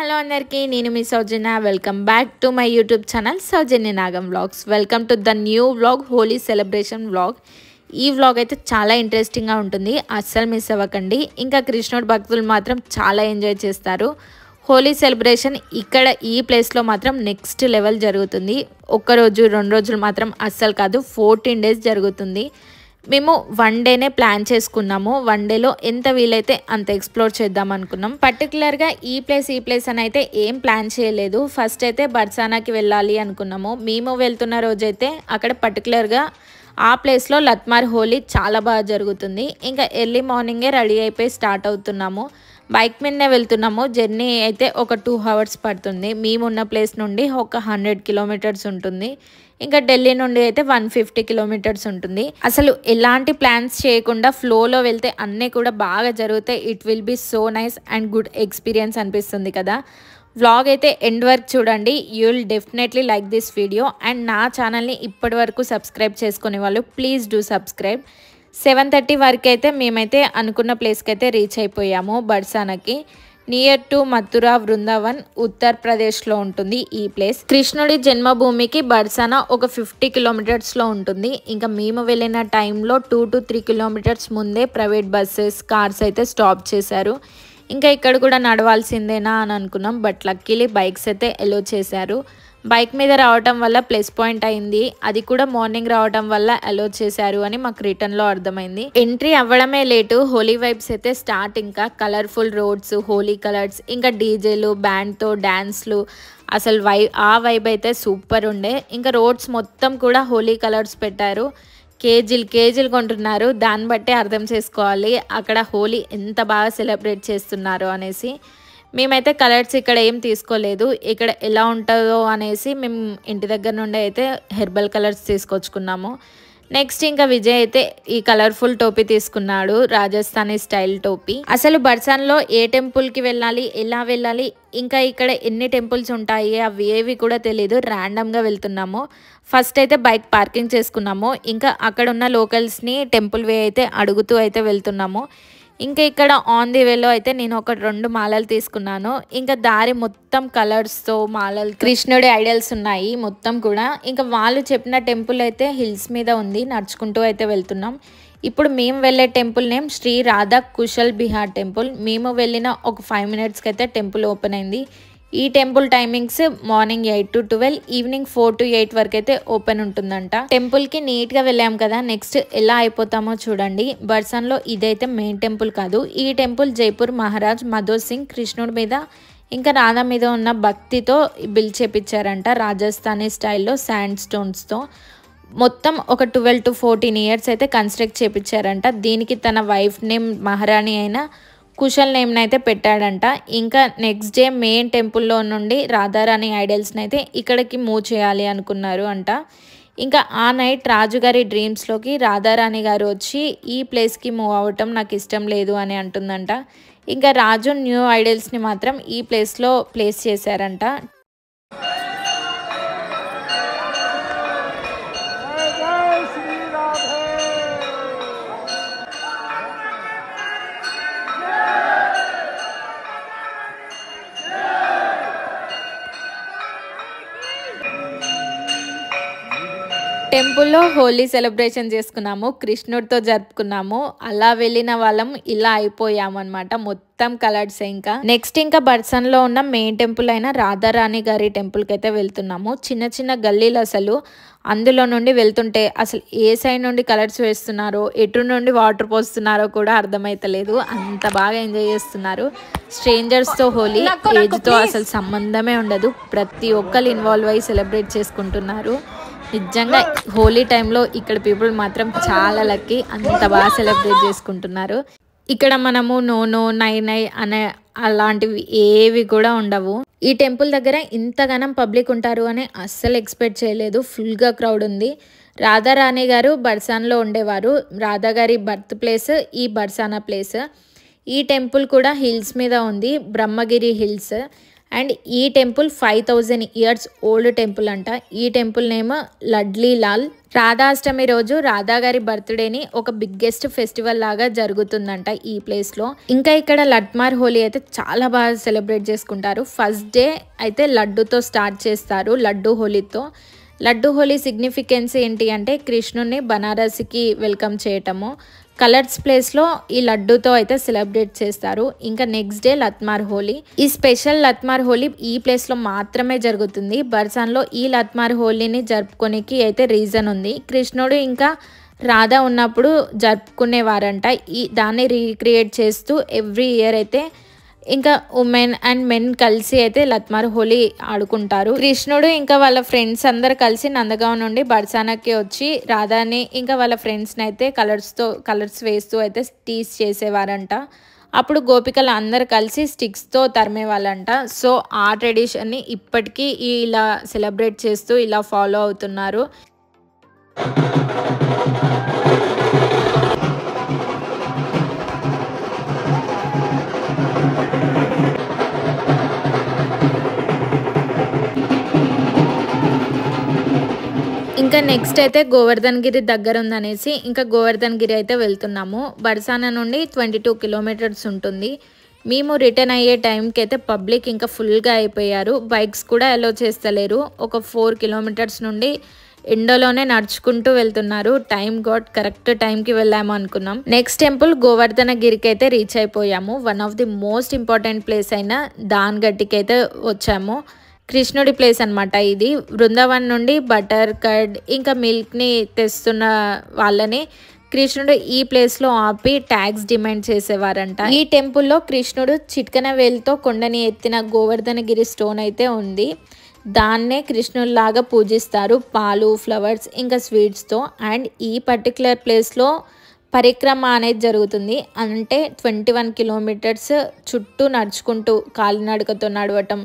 Hello అందరికీ, నేను మీ Soujanya. Welcome back to my YouTube channel Soujanya Nagam vlogs. Welcome to the new vlog, Holi celebration vlog. ఈ vlog అయితే చాలా ఇంట్రెస్టింగ్గా ఉంటుంది, అస్సలు మిస్ అవ్వకండి. ఇంకా కృష్ణుడి భక్తులు మాత్రం చాలా ఎంజాయ్ చేస్తారు. హోలీ సెలబ్రేషన్ ఇక్కడ ఈ ప్లేస్లో మాత్రం నెక్స్ట్ లెవెల్ జరుగుతుంది. ఒక్కరోజు 2 రోజులు మాత్రం అస్సలు కాదు, 14 days జరుగుతుంది. మేము 1 డేనే ప్లాన్ చేసుకున్నాము. 1 డేలో ఎంత వీలైతే అంత ఎక్స్ప్లోర్ చేద్దాం అనుకున్నాం. పర్టికులర్గా ఈ ప్లేస్ అని అయితే ఏం ప్లాన్ చేయలేదు. ఫస్ట్ అయితే బర్సానాకి వెళ్ళాలి అనుకున్నాము. మేము వెళ్తున్న రోజైతే అక్కడ పర్టికులర్గా ఆ ప్లేస్లో లత్మార్ హోలీ చాలా బాగా జరుగుతుంది. ఇంకా ఎర్లీ మార్నింగే రెడీ అయిపోయి స్టార్ట్ అవుతున్నాము. బైక్ మీదనే వెళ్తున్నాము. జర్నీ అయితే ఒక 2 hours పడుతుంది. మేమున్న ప్లేస్ నుండి ఒక 100 kilometers ఉంటుంది. ఇంకా ఢిల్లీ నుండి అయితే 150 kilometers ఉంటుంది. అసలు ఎలాంటి ప్లాన్స్ చేయకుండా ఫ్లోలో వెళ్తే అన్నీ కూడా బాగా జరుగుతాయి. It will be so nice and good experience అనిపిస్తుంది కదా. వ్లాగ్ అయితే ఎండ్ వరకు చూడండి. You will definitely like this video. And నా ఛానల్ని ఇప్పటి వరకు సబ్స్క్రైబ్ చేసుకునే వాళ్ళు ప్లీజ్ డూ సబ్స్క్రైబ్. 7:30 వరకు అయితే మేమైతే అనుకున్న ప్లేస్కి అయితే రీచ్ అయిపోయాము. బర్సానాకి నియర్ టు మథురా బృందావన్, ఉత్తరప్రదేశ్లో ఉంటుంది ఈ ప్లేస్. కృష్ణుడి జన్మభూమికి బర్సానా ఒక 50 kilometersలో ఉంటుంది. ఇంకా మేము వెళ్ళిన టైంలో 2 to 3 kilometers ముందే ప్రైవేట్ బస్సెస్, కార్స్ అయితే స్టాప్ చేశారు. ఇంకా ఇక్కడ కూడా నడవాల్సిందేనా అని అనుకున్నాం, బట్ లక్కీలీ బైక్స్ అయితే ఎలో చేశారు. బైక్ మీద రావటం వల్ల ప్లస్ పాయింట్ అయింది. అది కూడా మార్నింగ్ రావటం వల్ల అలో చేశారు అని మాకు రిటర్న్లో అర్థమైంది. ఎంట్రీ అవ్వడమే లేటు, హోలీ వైబ్స్ అయితే స్టార్ట్. ఇంకా కలర్ఫుల్ రోడ్స్, హోలీ కలర్స్, ఇంకా డీజేలు, బ్యాండ్తో డ్యాన్స్లు, అసలు ఆ వైబ్ అయితే సూపర్ ఉండే. ఇంకా రోడ్స్ మొత్తం కూడా హోలీ కలర్స్ పెట్టారు. కేజీలు కొంటున్నారు. దాన్ని బట్టే అర్థం చేసుకోవాలి అక్కడ హోలీ ఎంత బాగా సెలబ్రేట్ చేస్తున్నారు అనేసి. మేమైతే కలర్స్ ఇక్కడ ఏం తీసుకోలేదు. ఇక్కడ ఎలా ఉంటుందో అనేసి మేము ఇంటి దగ్గర నుండి అయితే హెర్బల్ కలర్స్ తీసుకొచ్చుకున్నాము. నెక్స్ట్ ఇంకా విజయ్ అయితే ఈ కలర్ఫుల్ టోపీ తీసుకున్నాడు, రాజస్థానీ స్టైల్ టోపీ. అసలు బర్సాన్లో ఏ టెంపుల్కి వెళ్ళాలి, ఎలా వెళ్ళాలి, ఇంకా ఇక్కడ ఎన్ని టెంపుల్స్ ఉంటాయి అవి ఏవి కూడా తెలీదు. ర్యాండమ్గా వెళ్తున్నాము. ఫస్ట్ అయితే బైక్ పార్కింగ్ చేసుకున్నాము. ఇంకా అక్కడ ఉన్న లోకల్స్ని టెంపుల్ వే అయితే అడుగుతూ అయితే వెళ్తున్నాము. ఇంకా ఇక్కడ ఆన్ ది వేలో అయితే నేను ఒక 2 మాలలు తీసుకున్నాను. ఇంకా దారి మొత్తం కలర్స్తో మాలలు, కృష్ణుడి ఐడల్స్ ఉన్నాయి మొత్తం కూడా. ఇంకా వాళ్ళు చెప్పిన టెంపుల్ అయితే హిల్స్ మీద ఉంది, నడుచుకుంటూ అయితే వెళ్తున్నాం. ఇప్పుడు మేము వెళ్ళే temple name Shri Radha Kushal Bihar temple. మేము వెళ్ళిన ఒక 5 minutesకి అయితే టెంపుల్ ఓపెన్ అయింది. ఈ temple timings morning 8 to 12, evening 4 to 8 వరకు అయితే ఓపెన్ ఉంటుందంట. టెంపుల్కి నీట్గా వెళ్ళాం కదా. నెక్స్ట్ ఎలా అయిపోతామో చూడండి. బర్సాన్లో ఇదైతే మెయిన్ టెంపుల్ కాదు. ఈ టెంపుల్ జైపూర్ మహారాజ్ మధోర్ సింగ్ కృష్ణుడి మీద ఇంకా రాధా మీద ఉన్న భక్తితో బిల్డ్ చేపించారంట, రాజస్థానీ స్టైల్లో శాండ్ స్టోన్స్తో. మొత్తం ఒక 12 to 14 years అయితే కన్స్ట్రక్ట్ చేపించారంట. దీనికి తన వైఫ్ నేమ్ మహారాణి అయిన కుశల్ నేమ్ని అయితే పెట్టాడంట. ఇంకా నెక్స్ట్ డే మెయిన్ టెంపుల్లో నుండి రాధారాణి ఐడల్స్ని అయితే ఇక్కడికి మూవ్ చేయాలి అనుకున్నారు అంట. ఇంకా ఆ నైట్ రాజుగారి డ్రీమ్స్లోకి రాధారాణి గారు వచ్చి ఈ ప్లేస్కి మూవ్ అవ్వటం నాకు ఇష్టం లేదు అని అంటుందంట. ఇంకా రాజు న్యూ ఐడల్స్ని మాత్రం ఈ ప్లేస్లో ప్లేస్ చేశారంట. టెంపుల్లో హోలీ సెలబ్రేషన్ చేసుకున్నాము, కృష్ణుడితో జరుపుకున్నాము. అలా వెళ్ళిన వాళ్ళం ఇలా అయిపోయాము అనమాట, మొత్తం కలర్స్. ఇంకా నెక్స్ట్ ఇంకా బర్సాన్లో ఉన్న మెయిన్ టెంపుల్ అయిన రాధారాణి గారి టెంపుల్కి అయితే వెళ్తున్నాము. చిన్న చిన్న గల్లీలు, అసలు అందులో నుండి వెళ్తుంటే అసలు ఏ సైడ్ నుండి కలర్స్ వేస్తున్నారో, ఎటు నుండి వాటర్ పోస్తున్నారో కూడా అర్థమైతలేదు. అంత బాగా ఎంజాయ్ చేస్తున్నారు. స్ట్రేంజర్స్తో హోలీ, ఏజ్తో అసలు సంబంధమే ఉండదు. ప్రతి ఒక్కరు ఇన్వాల్వ్ అయ్యి సెలబ్రేట్ చేసుకుంటున్నారు. నిజంగా హోలీ టైంలో ఇక్కడ పీపుల్ మాత్రం చాలా లక్కీ, అంత బాగా సెలబ్రేట్ చేసుకుంటున్నారు. ఇక్కడ మనము నో నై అనే అలాంటివి ఏవి కూడా ఉండవు. ఈ టెంపుల్ దగ్గర ఇంతగానం పబ్లిక్ ఉంటారు అని అస్సలు ఎక్స్పెక్ట్ చేయలేదు. ఫుల్గా క్రౌడ్ ఉంది. రాధారాణి గారు బర్సాన్లో ఉండేవారు. రాధా గారి బర్త్ ప్లేస్ ఈ బర్సానా ప్లేస్. ఈ టెంపుల్ కూడా హిల్స్ మీద ఉంది, బ్రహ్మగిరి హిల్స్. అండ్ ఈ టెంపుల్ 5000 ఇయర్స్ ఓల్డ్ టెంపుల్ అంట. ఈ టెంపుల్ నేమ్ లడ్లీ లాల్. రాధాష్టమి రోజు రాధా గారి బర్త్డేని ఒక బిగ్గెస్ట్ ఫెస్టివల్ లాగా జరుగుతుందంట ఈ ప్లేస్లో. ఇంకా ఇక్కడ లట్మార్ హోలీ అయితే చాలా బాగా సెలబ్రేట్ చేసుకుంటారు. ఫస్ట్ డే అయితే లడ్డుతో స్టార్ట్ చేస్తారు, లడ్డు హోలీతో. లడ్డు హోలీ సిగ్నిఫికెన్స్ ఏంటి అంటే కృష్ణుని బనారస్కి వెల్కమ్ చేయటము. కలర్స్ ప్లేస్లో ఈ లడ్డూతో అయితే సెలబ్రేట్ చేస్తారు. ఇంకా నెక్స్ట్ డే లత్మార్ హోలీ. ఈ స్పెషల్ లత్మార్ హోలీ ఈ ప్లేస్లో మాత్రమే జరుగుతుంది. బర్సాన్లో ఈ లత్మార్ హోలీని జరుపుకోనికి అయితే రీజన్ ఉంది. కృష్ణుడు ఇంకా రాధా ఉన్నప్పుడు జరుపుకునేవారంట. దాన్ని రీక్రియేట్ చేస్తూ ఎవ్రీ ఇయర్ అయితే ఇంకా ఉమెన్ అండ్ మెన్ కలిసి అయితే లత్మార్ హోలీ ఆడుకుంటారు. కృష్ణుడు ఇంకా వాళ్ళ ఫ్రెండ్స్ అందరు కలిసి నందగావ్ నుండి బర్సానాకి వచ్చి రాధాని ఇంకా వాళ్ళ ఫ్రెండ్స్ని అయితే కలర్స్ వేస్తూ అయితే టీస్ చేసేవారంట. అప్పుడు గోపికలు అందరు కలిసి స్టిక్స్తో తరిమేవాళ్ళంట. సో ఆ ట్రెడిషన్ని ఇప్పటికీ ఇలా సెలబ్రేట్ చేస్తూ ఇలా ఫాలో అవుతున్నారు. ఇంకా నెక్స్ట్ అయితే గోవర్ధన్ గిరి దగ్గర ఉందనేసి ఇంకా గోవర్ధన్ గిరి అయితే వెళ్తున్నాము. బర్సానా నుండి 22 కిలోమీటర్స్ ఉంటుంది. మేము రిటర్న్ అయ్యే టైంకి అయితే పబ్లిక్ ఇంకా ఫుల్గా అయిపోయారు. బైక్స్ కూడా అలో చేస్తలేరు. ఒక 4 కిలోమీటర్స్ నుండి ఎండలోనే నడుచుకుంటూ వెళ్తున్నారు. కరెక్ట్ టైంకి వెళ్ళాము అనుకున్నాం. నెక్స్ట్ టెంపుల్ గోవర్ధన గిరికి అయితే రీచ్ అయిపోయాము. One of the most important place అయిన దాన్ గట్టికి అయితే వచ్చాము. కృష్ణుడి ప్లేస్ అనమాట ఇది. బృందావన్ నుండి బటర్ కర్డ్ ఇంకా మిల్క్ని తెస్తున్న వాళ్ళని కృష్ణుడు ఈ ప్లేస్లో ఆపి ట్యాక్స్ డిమాండ్ చేసేవారంట. ఈ టెంపుల్లో కృష్ణుడు చిట్కన వేలుతో కొండని ఎత్తిన గోవర్ధనగిరి స్టోన్ అయితే ఉంది. దాన్నే కృష్ణుడిలాగా పూజిస్తారు, పాలు, ఫ్లవర్స్ ఇంకా స్వీట్స్తో. అండ్ ఈ పర్టికులర్ ప్లేస్లో పరిక్రమ అనేది జరుగుతుంది. అంటే 21 కిలోమీటర్స్ చుట్టూ నడుచుకుంటూ కాలినడకతో నడవటం,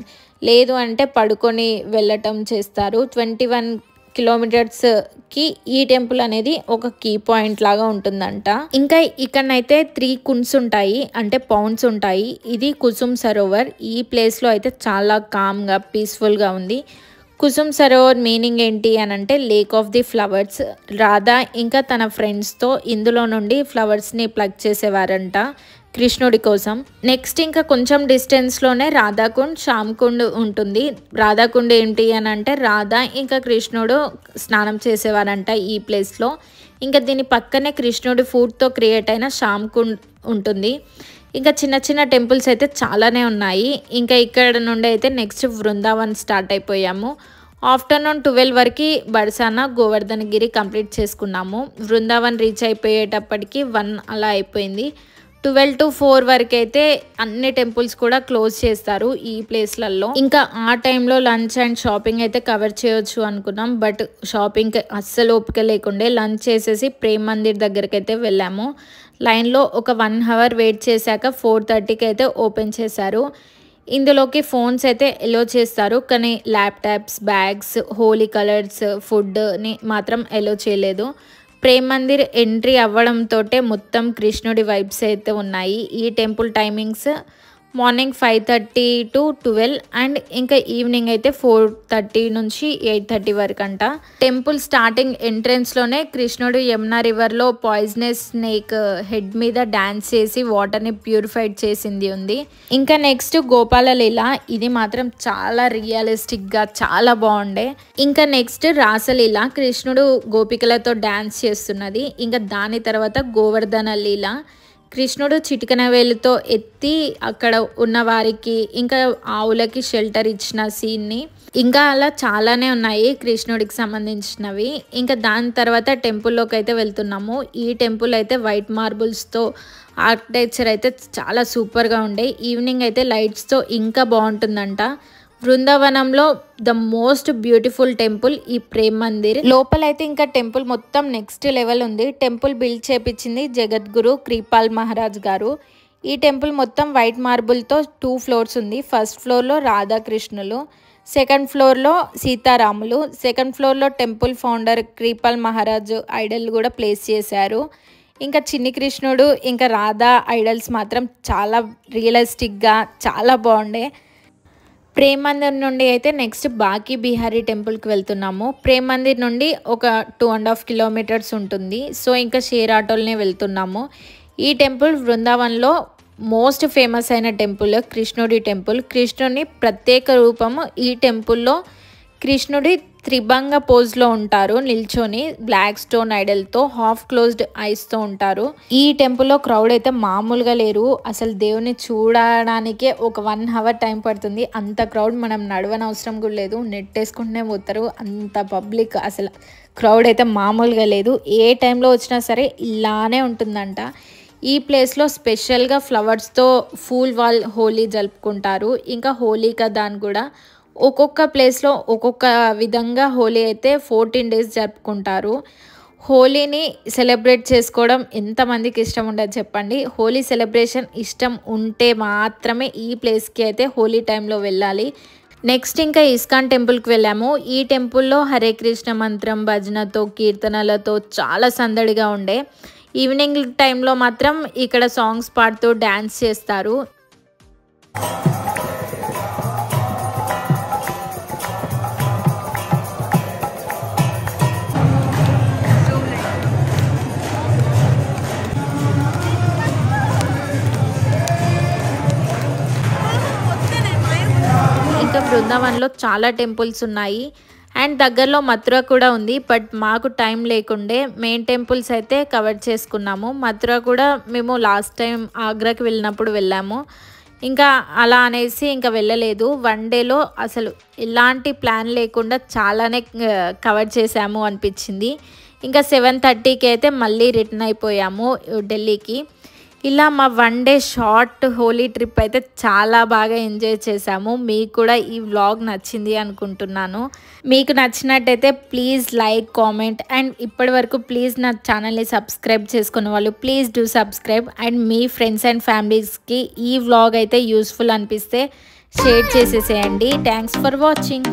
లేదు అంటే పడుకొని వెళ్ళటం చేస్తారు. 21 కిలోమీటర్స్కి ఈ టెంపుల్ అనేది ఒక కీ పాయింట్ లాగా ఉంటుందంట. ఇంకా ఇక్కడనైతే 3 కుండ్స్ ఉంటాయి, అంటే పౌండ్స్ ఉంటాయి. ఇది కుసుమ్ సరోవర్. ఈ ప్లేస్లో అయితే చాలా కామ్గా పీస్ఫుల్గా ఉంది. కుసుమ్ సరోవర్ మీనింగ్ ఏంటి అని అంటే lake of the flowers. Radha ఇంకా తన ఫ్రెండ్స్తో ఇందులో నుండి ఫ్లవర్స్ని ప్లగ్ చేసేవారంట కృష్ణుడి కోసం. నెక్స్ట్ ఇంకా కొంచెం డిస్టెన్స్లోనే రాధాకుండ్, శ్యామ్కుండ్ ఉంటుంది. రాధాకుండ్ ఏంటి అని అంటే రాధా ఇంకా కృష్ణుడు స్నానం చేసేవారంట ఈ ప్లేస్లో. ఇంకా దీని పక్కనే కృష్ణుడి ఫుడ్తో క్రియేట్ అయిన శ్యామ్కుండ్ ఉంటుంది. ఇంకా చిన్న చిన్న టెంపుల్స్ అయితే చాలానే ఉన్నాయి. ఇంకా ఇక్కడ నుండి అయితే నెక్స్ట్ బృందావన్ స్టార్ట్ అయిపోయాము. ఆఫ్టర్నూన్ 12 వరకు బర్సానా గోవర్ధనగిరి కంప్లీట్ చేసుకున్నాము. బృందావన్ రీచ్ అయిపోయేటప్పటికి 1 అలా అయిపోయింది. 12 to 4 వరకు అయితే అన్ని టెంపుల్స్ కూడా క్లోజ్ చేస్తారు ఈ ప్లేస్లలో. ఇంకా ఆ టైంలో లంచ్ అండ్ షాపింగ్ అయితే కవర్ చేయొచ్చు అనుకున్నాం. బట్ షాపింగ్కి అస్సలు ఓపిక లేకుండే లంచ్ చేసేసి ప్రేమ్ మందిర్ దగ్గరికి అయితే వెళ్ళాము. లైన్లో ఒక 1 అవర్ వెయిట్ చేశాక 4:30కి అయితే ఓపెన్ చేశారు. ఇందులోకి ఫోన్స్ అయితే ఎలో చేస్తారు, కానీ ల్యాప్టాప్స్, బ్యాగ్స్, హోలీ కలర్స్, ఫుడ్ని మాత్రం ఎలో చేయలేదు. ప్రేమ్ మందిర్ ఎంట్రీ అవ్వడంతో మొత్తం కృష్ణుడి వైబ్స్ అయితే ఉన్నాయి. ఈ temple timings morning 5:30 to 12 and ఇంకా ఈవినింగ్ అయితే 4:30 నుంచి 8:30 వరకు అంట. టెంపుల్ స్టార్టింగ్ ఎంట్రెన్స్లోనే కృష్ణుడు యమునా రివర్లో పాయిజనస్ స్నేక్ హెడ్ మీద డాన్స్ చేసి వాటర్ని ప్యూరిఫైడ్ చేసింది ఉంది. ఇంకా నెక్స్ట్ గోపాల లీల. ఇది మాత్రం చాలా రియలిస్టిక్గా చాలా బాగుండే. ఇంకా నెక్స్ట్ రాసలీల, కృష్ణుడు గోపికలతో డాన్స్ చేస్తున్నది. ఇంకా దాని తర్వాత గోవర్ధన లీల, కృష్ణుడు చిటికన వేలుతో ఎత్తి అక్కడ ఉన్న వారికి ఇంకా ఆవులకి షెల్టర్ ఇచ్చిన సీన్ని. ఇంకా అలా చాలానే ఉన్నాయి కృష్ణుడికి సంబంధించినవి. ఇంకా దాని తర్వాత టెంపుల్లోకి అయితే వెళ్తున్నాము. ఈ టెంపుల్ అయితే వైట్ మార్బుల్స్తో ఆర్కిటెక్చర్ అయితే చాలా సూపర్గా ఉండే. ఈవినింగ్ అయితే లైట్స్తో ఇంకా బాగుంటుందంట. బృందావనంలో ద మోస్ట్ బ్యూటిఫుల్ టెంపుల్ ఈ ప్రేమ్ మందిర్. లోపలైతే ఇంకా టెంపుల్ మొత్తం నెక్స్ట్ లెవెల్ ఉంది. టెంపుల్ బిల్డ్ చేపించింది జగద్గురు కృపాల్ మహారాజ్ గారు. ఈ టెంపుల్ మొత్తం వైట్ మార్బుల్తో 2 ఫ్లోర్స్ ఉంది. ఫస్ట్ ఫ్లోర్లో రాధాకృష్ణులు, సెకండ్ ఫ్లోర్లో సీతారాములు, సెకండ్ ఫ్లోర్లో టెంపుల్ ఫౌండర్ క్రీపల్ మహారాజు ఐడల్ కూడా ప్లేస్ చేశారు. ఇంకా చిన్ని కృష్ణుడు ఇంకా రాధా ఐడల్స్ మాత్రం చాలా రియలిస్టిక్గా చాలా బాగుండే. ప్రేమ్ మందిర్ నుండి అయితే నెక్స్ట్ బాకీ బిహారీ టెంపుల్కి వెళ్తున్నాము. ప్రేమ్ మందిర్ నుండి ఒక 2.5 కిలోమీటర్స్ ఉంటుంది. సో ఇంకా షేర్ ఆటోలనే వెళ్తున్నాము. ఈ టెంపుల్ బృందావన్లో మోస్ట్ ఫేమస్ అయిన టెంపుల్ కృష్ణుడి టెంపుల్. కృష్ణుడి ప్రత్యేక రూపము ఈ టెంపుల్లో కృష్ణుడి త్రిభంగ పోజ్లో ఉంటారు నిల్చొని, బ్లాక్ స్టోన్ ఐడల్తో హాఫ్ క్లోజ్డ్ ఐస్తో ఉంటారు. ఈ టెంపుల్లో క్రౌడ్ అయితే మామూలుగా లేరు. అసలు దేవుని చూడడానికే ఒక 1 అవర్ టైం పడుతుంది. అంత క్రౌడ్, మనం నడవనవసరం కూడా లేదు, నెట్టేసుకుంటూనే పోతారు. అంత పబ్లిక్, అసలు క్రౌడ్ అయితే మామూలుగా లేదు. ఏ టైంలో వచ్చినా సరే ఇలానే ఉంటుందంట. ఈ ప్లేస్లో స్పెషల్గా ఫ్లవర్స్తో ఫూల్ వాల్ హోలీ జరుపుకుంటారు. ఇంకా హోలీ కదా అని కూడా ఒక్కొక్క ప్లేస్లో ఒక్కొక్క విధంగా హోలీ అయితే 14 డేస్ జరుపుకుంటారు. హోలీని సెలబ్రేట్ చేసుకోవడం ఎంతమందికి ఇష్టం ఉండదు చెప్పండి. హోలీ సెలబ్రేషన్ ఇష్టం ఉంటే మాత్రమే ఈ ప్లేస్కి అయితే హోలీ టైంలో వెళ్ళాలి. నెక్స్ట్ ఇంకా ఇస్కాన్ టెంపుల్కి వెళ్ళాము. ఈ టెంపుల్లో హరే కృష్ణ మంత్రం, భజనతో, కీర్తనలతో చాలా సందడిగా ఉండే. ఈవినింగ్ టైంలో మాత్రం ఇక్కడ సాంగ్స్ పాడుతూ డ్యాన్స్ చేస్తారు. ఇంకా బృందావన్లో చాలా టెంపుల్స్ ఉన్నాయి అండ్ దగ్గరలో మథుర కూడా ఉంది. బట్ మాకు టైం లేకుండే మెయిన్ టెంపుల్స్ అయితే కవర్ చేసుకున్నాము. మథుర కూడా మేము లాస్ట్ టైం ఆగ్రాకి వెళ్ళినప్పుడు వెళ్ళాము. ఇంకా అలా అనేసి ఇంకా వెళ్ళలేదు. 1 డేలో అసలు ఎలాంటి ప్లాన్ లేకుండా చాలానే కవర్ చేసాము అనిపించింది. ఇంకా 7:30కి అయితే మళ్ళీ రిటర్న్ అయిపోయాము ఢిల్లీకి. ఇలా మా 1 డే షార్ట్ హోలీ ట్రిప్ అయితే చాలా బాగా ఎంజాయ్ చేసాము. మీకు కూడా ఈ వ్లాగ్ నచ్చింది అనుకుంటున్నాను. మీకు నచ్చినట్టయితే ప్లీజ్ లైక్, కామెంట్ అండ్ ఇప్పటి వరకు ప్లీజ్ నా ఛానల్ని సబ్స్క్రైబ్ చేసుకునే వాళ్ళు ప్లీజ్ డూ సబ్స్క్రైబ్. అండ్ మీ ఫ్రెండ్స్ అండ్ ఫ్యామిలీస్కి ఈ వ్లాగ్ అయితే యూస్ఫుల్ అనిపిస్తే షేర్ చేసేసేయండి. Thanks for watching.